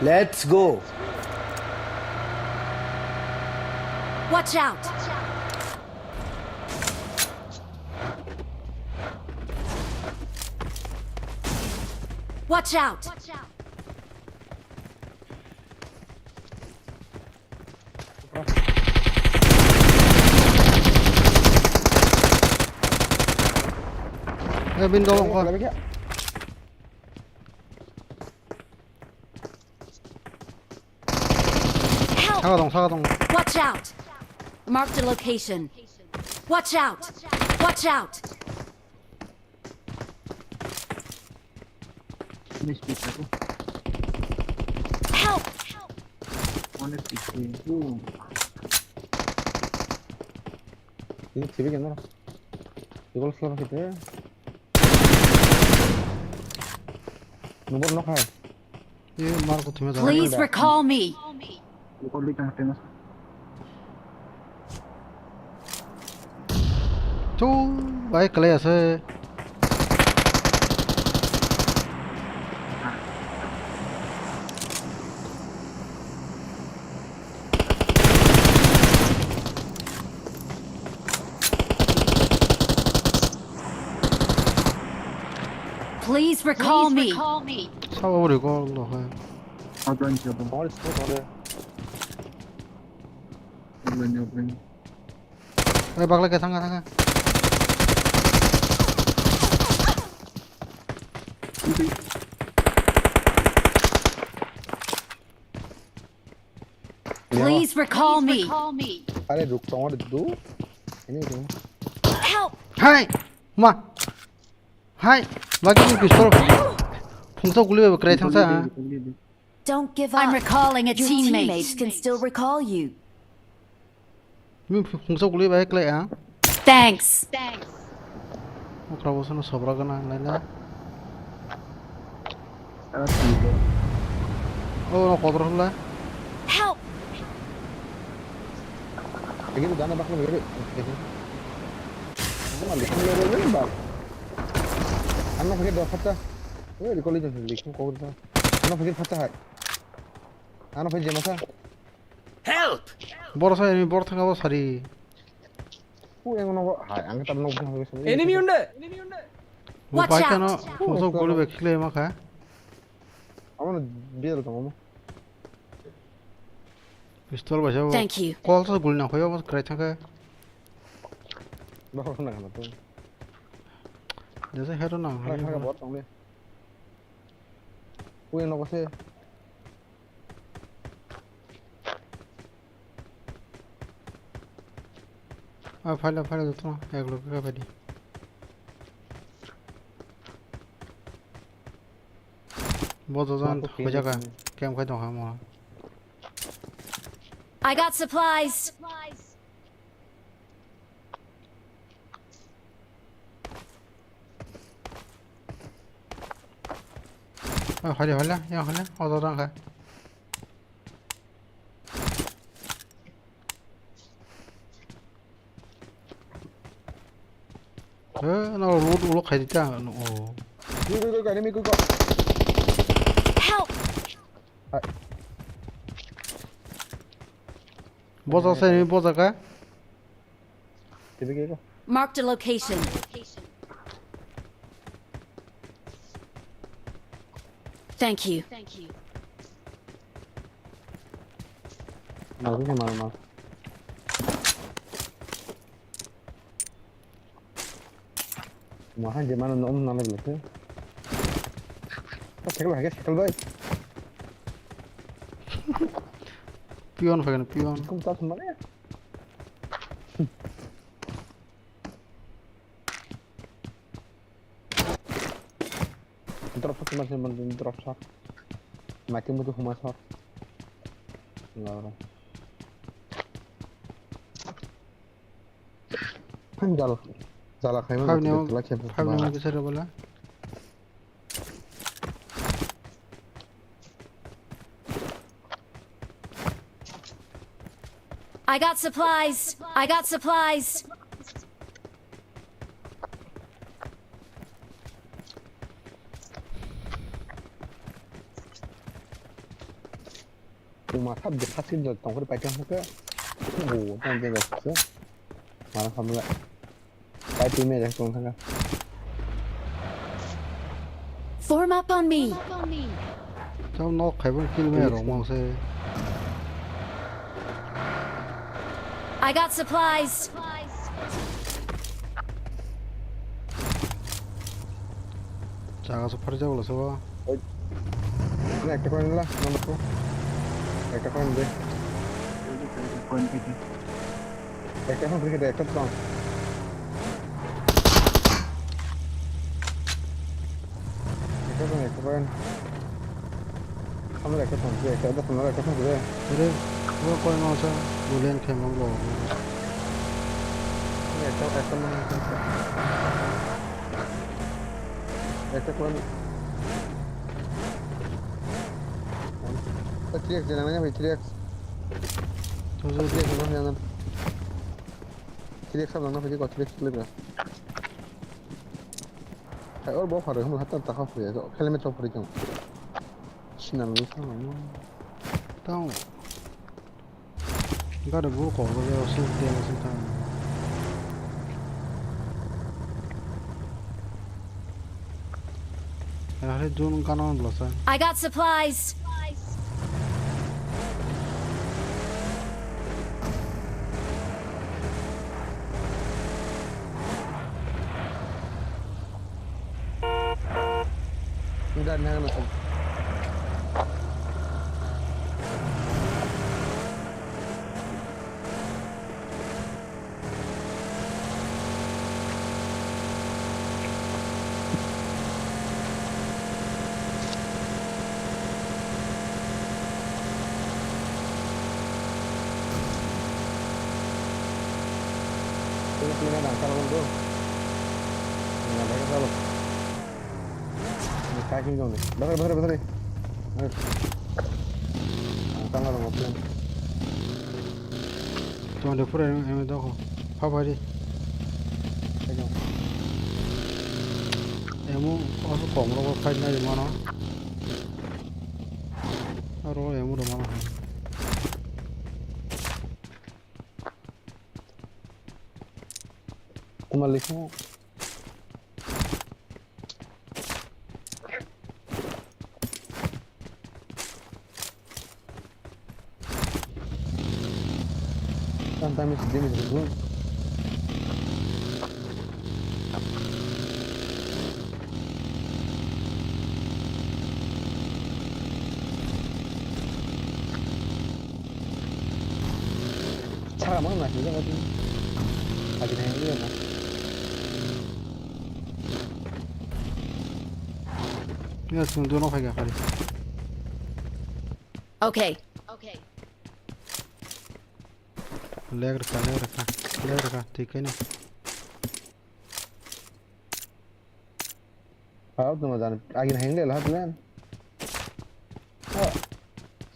Let's go. Watch out! Watch out! ये बिन दो को Help! 사가동 Watch out! Marked a location. Watch out! Watch out! Help! Ini sibuk kan? Kalau selama kita nomor knock hai. ये मार को तुम्हें जाना Please recall me. Recall kan famous. तो भाई कले ऐसे Please recall me. sao bố được con rồi Outline siya ba? All sport all Outline. đây bác lấy cái thằng Please recall me. अरे रुक तो और दो ini tu Help. hai mà hai lagi ni pistol phungsa guli be krai thang sa Don't give up. I'm recalling a teammate. Teammates can still recall you. mi phungsa guli be klai a Thanks. okra bosan sobra gana laila Sarap siya. oh no kodro la Help. begitu dana bakal begitu kamu lihat level bak anak pakai dua fata di college lihat kau itu anak pakai fata hai anak pakai jemasa Help! bor sa enemy bor thanga bo sari yang mana hai angkat abang nggak enemy unde mo Watch pai ka out. no phungsa guli be khle ma kha awak biar tu kamu pistol ba jao Thank you. kol sa guli na khoyo mo krai thang ka bawa nak tu जैसे है तो ना Harap harap buat tong dia. Yang nak kasi. File देता हूँ एक लोग का paddy बहुत ज़्यादा हो जाएगा क्या हम खाते हैं हम I got supplies. हले यहाँ हले और ज़्यादा है nó lút khai đi cha ồ Cái này mình Help. बहुत ज़्यादा है बहुत ज़्यादा cái Marked a location. Thank you. Nào cái nào mà hai giờ mà nó nằm được thế cái bay pion phải cái pion không tao thằng đấy drop satu masih mending drop shot mati butuh rumah shot nggak kan jalan kayak mana five ने किसे रे बोला I got supplies. rumah tháp được phát sinh được tổng có được bài trang nữa ngủ trong cái gạch nữa mà nó không lại bài team này không thằng Form up on me. sao nó khai vẫn kill mẹ rồi mong xe I got supplies. 자가 서 파리 잡으러 서 ini aktif kan lah nomorku aktif kan deh aktif kan pergi deh aktif dong aktif kan kamu aktif kan deh aktif kan aktif kan deh 그래 그거 거의 나와서 놀랜 캠만 거 aktif kan 3x jangan aja 3x. Tuh, tuh, 3x tuh. jangan. 3x सब लगना फिर को 3x लेगा. और बहुत फर्क है हम हाथ तक हाफ है तो खेल में चौप रही हूँ. 신나는 거 있잖아. Então, agora eu vou com o seu tema então. Era de um canal de loja. I got supplies. Udah nih kan. Pilih kan kalau lu. Nggak ada kalau. Ini kaki dong nih. Bentar. Ayo. Angkat kalau mobil. Tuh ada pura yang itu kok. Apa dia? Pegang. Emu aku kok mau fight na di mana? Aro emu di mana? Kembali semua. Santai sedih dulu. Cara mana sih kan? Lagi nanya dia mah. Ya sih dono fai kali. Okay. ले रखा ठीक है ना Tahu tuh mas, lagi nanya lah tuh kan.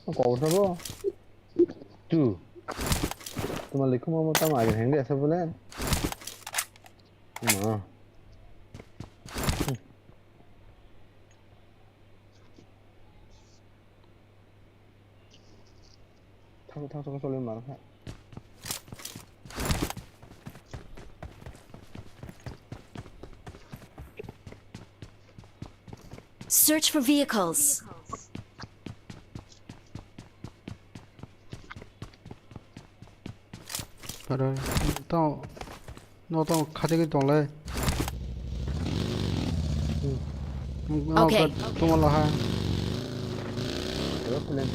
Oh, kau usah bo. Tuh. Assalamualaikum mau tahu lagi nanya siapa bulan? Nah. Tahu soalnya marah. Search for vehicles. पर तो खाते के तो ले Okay. तुम ला है Terus bulan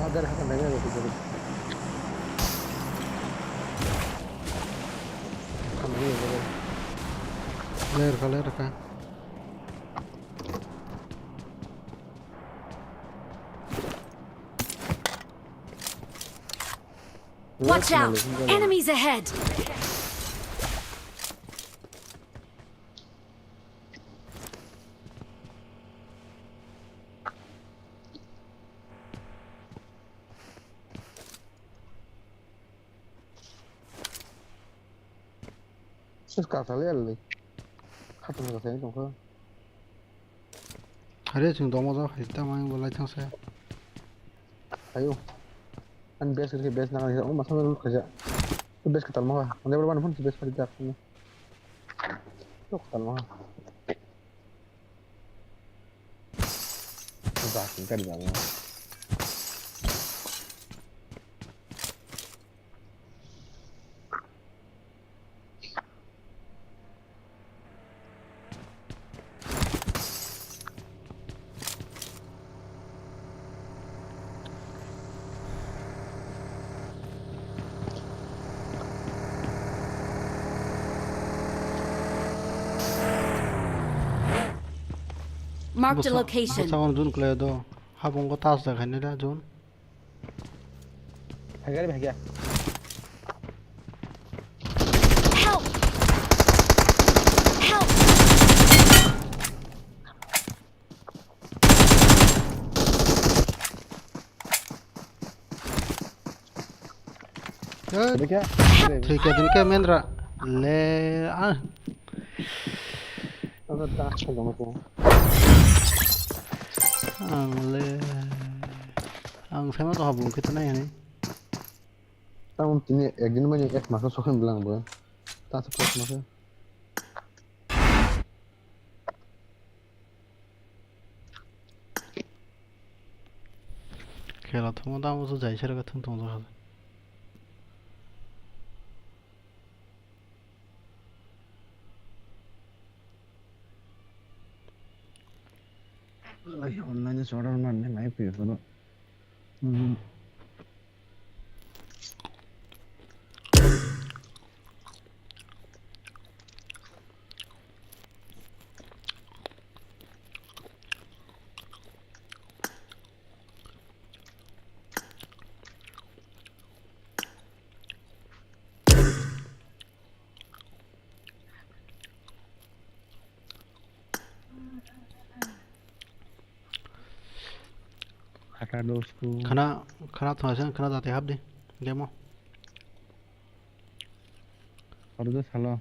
ada hakan nanya gitu jadi. ले रखा Watch out! Enemies ahead! Terus kata lihat Khát nó thấy đúng không? अरे chúng तो मजा खाइता मैं बोला था से Ayo. Kan base करके base ना करके मसा में लूट खजा. तो base के तलमा है. अंदर बड़ा बना फोन base पर जाते हैं. तो तलमा. तो बाकी कर जाऊंगा. Marked a location. 사원 존 클레도 하본 거 다스 되겠네라 존. भागेर भाग्या Help! Help! अबे क्या ठीक है दिन के मेंद्रा ले आ अब दांत खोल मत ले आं फेमा तो हाबुं कितना है नहीं tahun ini gini banyak masuk sokan bilang bro tak seperti masuk खेला तो मत आमुस जाई छरे 같은 동작 하자 온라인에서 order 만네 많이 비어서 खाता दोस्तों खाना खाना तो ऐसे खाना जाते हाब दे गेमो और तो साला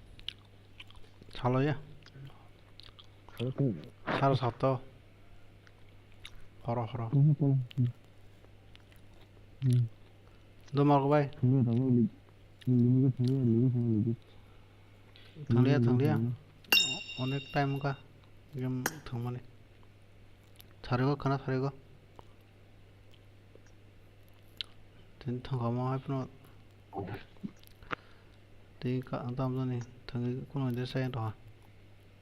छालो या सारो सातो हरो हरो दो मार्क भाई थांलिया अनेक टाइम का गेम थांमाने थारेगो खाना थारेगो दिन थांगामा हायफनो दिन का दाम जानि थांगे कोनो देसाय दहा